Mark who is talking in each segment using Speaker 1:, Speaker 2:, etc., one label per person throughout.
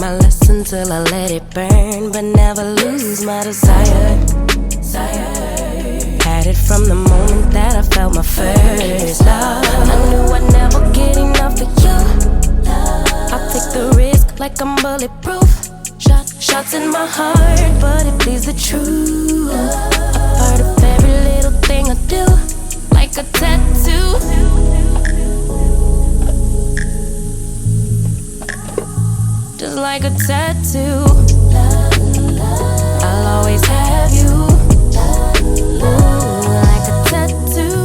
Speaker 1: my lesson till I let it burn, but never lose my desire. Had it from the moment that I felt my first love. I knew I'd never get enough of you. I'll take the risk like I'm bulletproof. Shots in my heart, but it bleeds the truth. A part of every little thing I do, like a tattoo. Just like a tattoo. I'll always have you. Like a tattoo.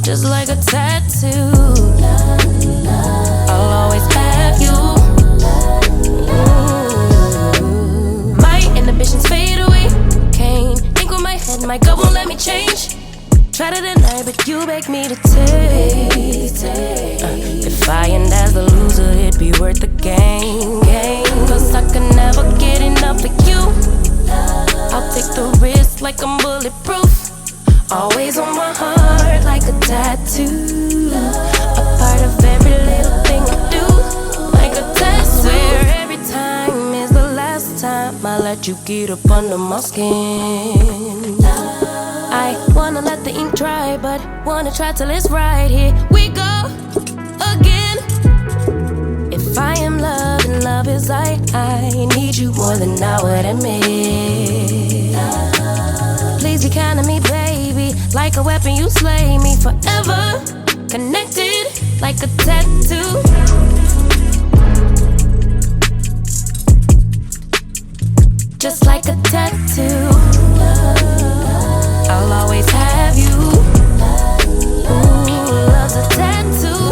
Speaker 1: Just like a tattoo. I'll always have you. My inhibitions fade away. Can't think with my head, my gut won't let me change. Try to deny, but you beg me to taste. If I end as the loser, it'd be worth the game. Cause I could never get enough of you. I'll take the risk like I'm bulletproof. Always on my heart like a tattoo. A part of every little thing I do, like a tattoo. I swear every time is the last time I let you get up under my skin. I wanna let the ink dry, but wanna try till it's right. Here we go again. If I am love and love is right, I need you more than I would admit. Please be kind to me, baby. Like a weapon, you slay me forever. Connected like a tattoo. Just like a tattoo. I'll always have you. Ooh, love's a tattoo.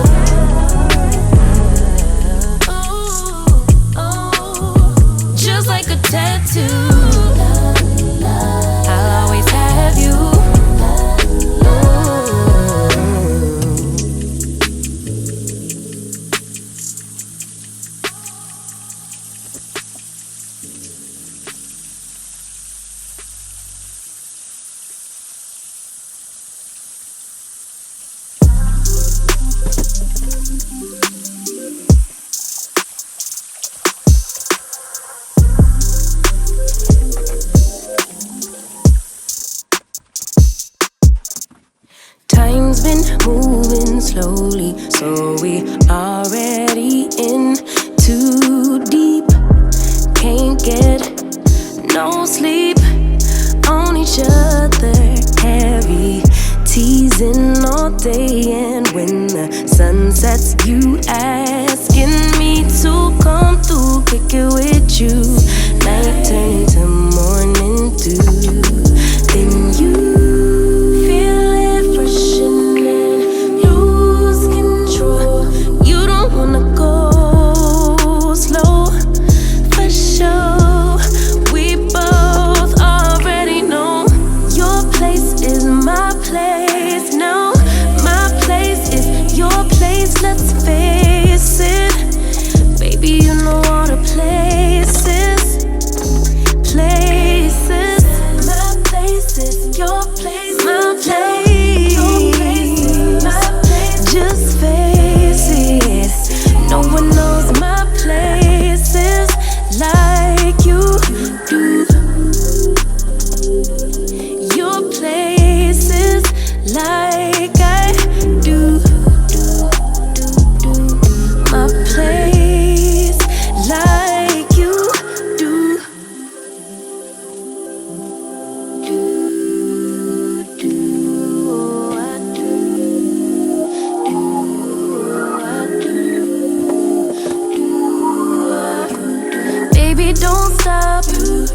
Speaker 1: Ooh, just like a tattoo. I'll always have you. Time's been moving slowly, so we already in too deep. Can't get no sleep on each other, heavy teasing all day. And when the sun sets, you asking me to come through, kick it with you. Night turn to morning dew. Then you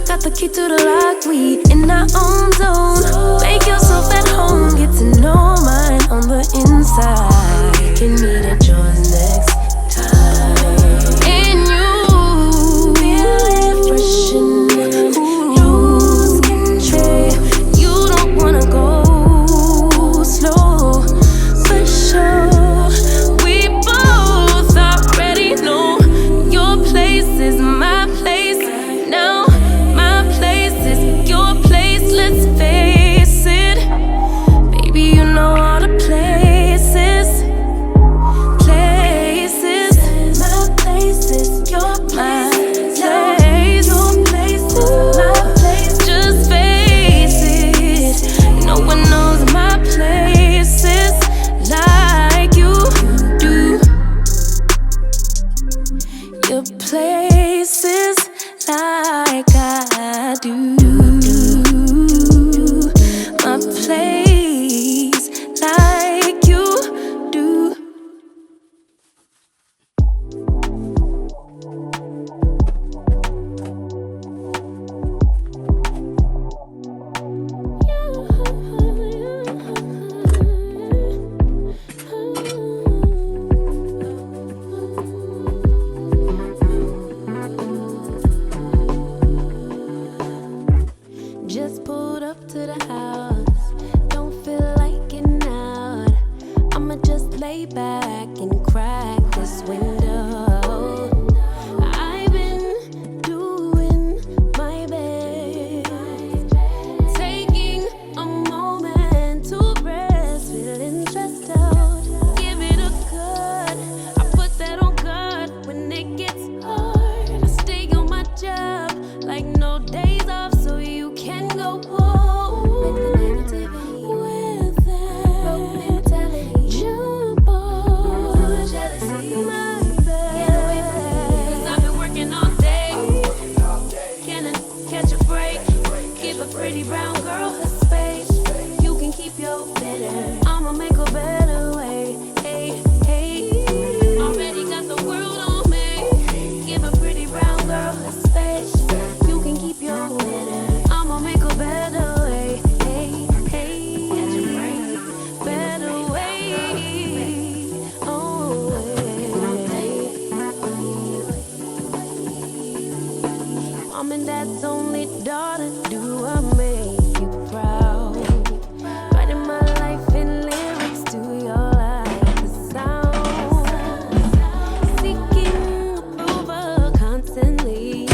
Speaker 1: got the key to the lock, we in our own zone. Make yourself at home, get to know mine on the inside. Can meet at yours next time. And you feel it fresh and lose control. You don't wanna go slow, for sure. We both already know your place is my place now. Let's face it, baby, you know all the make a better way. Hey, hey. Already got the world on me. Give a pretty brown girl a space. You can keep your wit. I'ma make a better way. Hey, hey. Catch a break. Better way. Oh, Mom and Dad's only daughter, do I make you proud? Writing my life in lyrics, do you like the sound? Seeking approval constantly.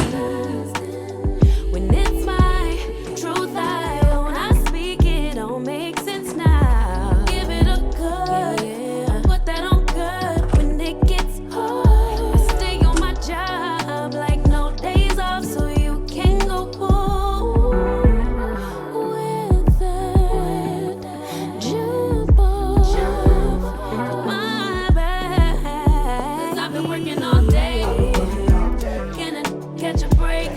Speaker 1: When it's my truth, I own, I speak it, don't make sense now. Give it a good, yeah. Put that on good when it gets hard. I stay on my job like no days off, so you can go pull with that jump off my back. 'Cause I've been working all day. Can I catch a break?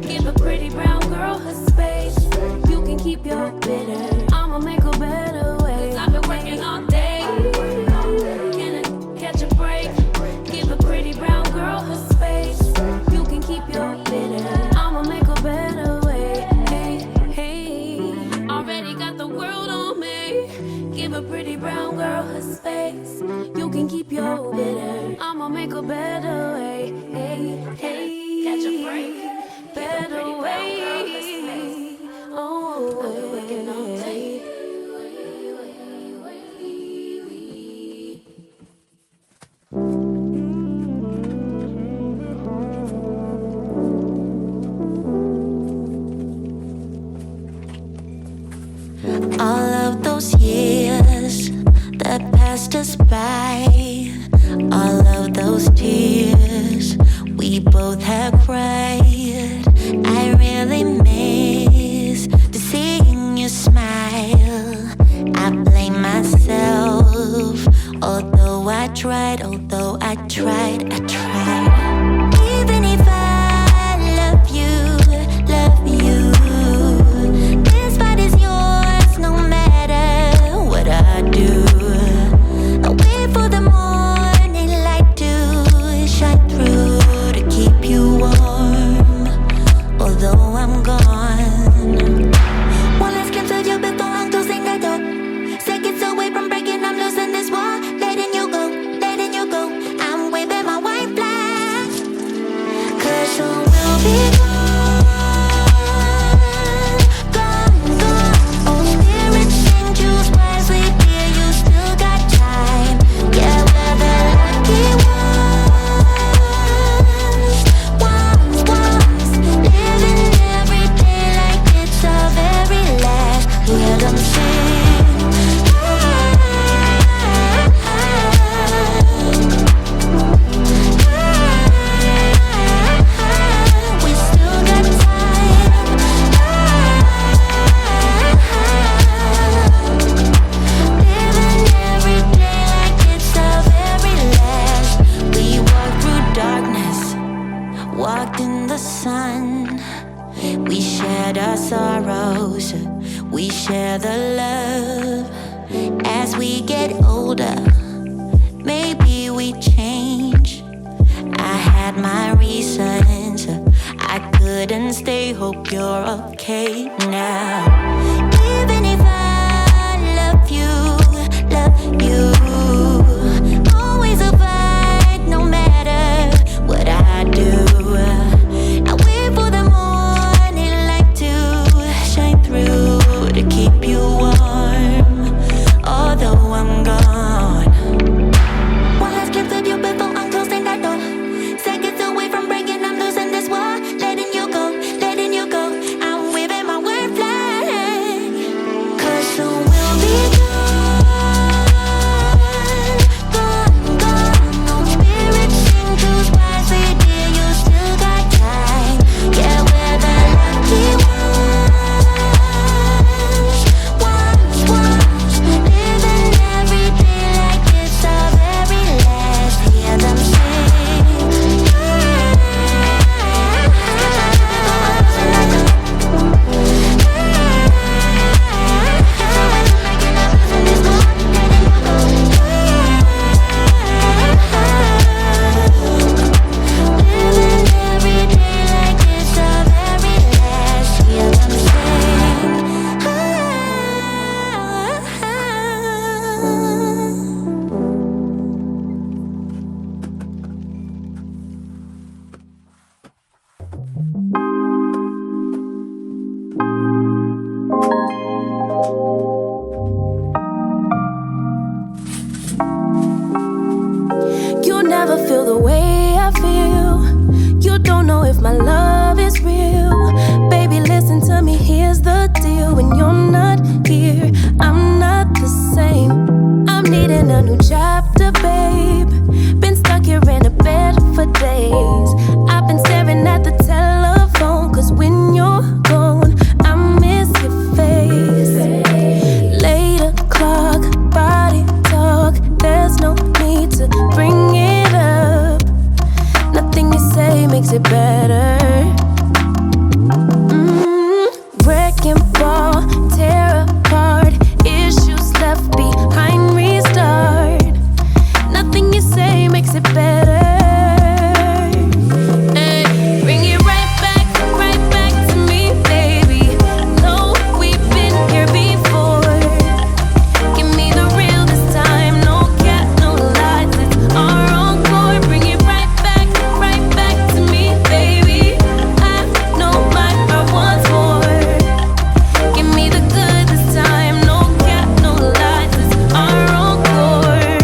Speaker 1: Give a pretty brown girl her space. You can keep your bitter. I'ma make a better way. 'Cause I've been working all day. Can I catch a break? Give a pretty brown girl her space. You can keep your bitter. I'ma make a better way. Hey, hey. Already got the world on me. Give a pretty brown girl her space. You can keep your bitter. I'ma make a better way. Hey, hey. Catch a break. Better way. Oh, working all day.
Speaker 2: All of those years that passed us by, all of those tears we both have cried. I really miss to seeing you smile. I blame myself, although I tried. Even if I love you, this fight is yours no matter what I do. I wait for the morning light to shine through to keep you warm, although I'm gone. One last glimpse of you before I'm closing the door. Seconds away from breaking, I'm losing this war. Letting you go. I'm waving my white flag. 'Cause soon we'll be gone. Oh, spirit, sing, choose wisely, dear, you still got time. Yeah, we're the lucky ones. Living every day like it's our very last. Hear them sing. We still got time. Living every day like it's our very last. We walked through darkness, walked in the sun. We shared our sorrows, we share the love. As we get older, maybe we change. I had my reasons, I couldn't stay. Hope you're okay now. Even if I love you, always a fight no matter what I do. I wait for the morning light to shine through to keep you warm, although I'm gone. One last glimpse of you before I'm closing that door. Seconds away from breaking, I'm losing this war. Letting you go. I'm waving my word flag.
Speaker 1: You'll never feel the way I feel. You don't know if my love is real. Baby, listen to me, here's the deal. When you're not here, I'm not the same. I'm needing a new chapter, babe. Been stuck here in a bed for days. I've been staring at the telephone, cause when you're gone, I miss your face. 8 o'clock, body talk. There's no need to bring it up. Nothing you say makes it better. Wrecking ball, tear apart. Issues left behind, restart. Nothing you say makes it better. Bring it right back to me, baby. No, we've been here before. Give me the real this time, no cap, no lies. It's our encore. Bring it right back to me, baby. I know my heart wants more. Give me the good this time, no cap, no lies. It's our encore.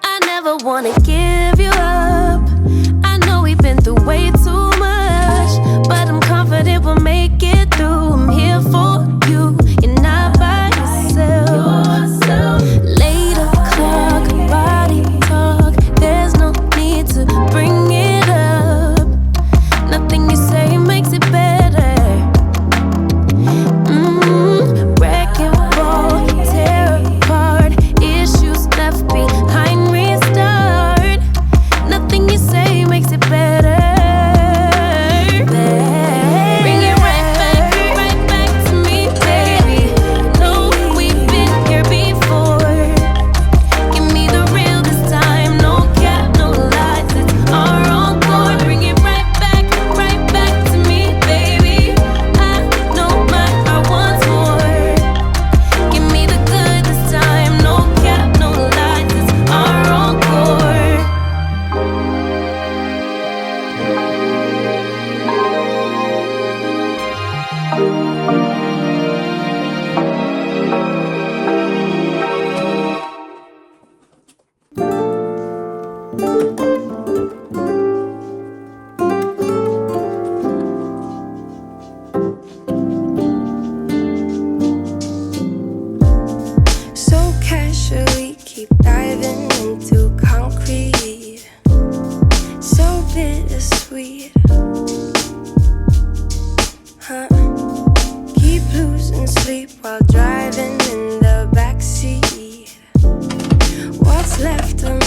Speaker 1: I never wanna give you up. I know we've been through way too much, but I'm confident we'll make it through. I'm here for you, you're not by yourself. 8 o'clock, body talk. There's no need to bring it up. Nothing you say makes it better. Wrecking ball, tear apart. Issues left behind, restart. Nothing you say makes it better. Bring it right back to me, baby. No, we've been here before. Give me the real this time, no cap, no lies. It's our encore. Bring it right back to me, baby. I know my heart wants more. Give me the good this time, no cap, no lies. It's our encore.
Speaker 3: So casually keep diving into concrete. So bittersweet, huh? Keep losing sleep while driving in the backseat. What's left of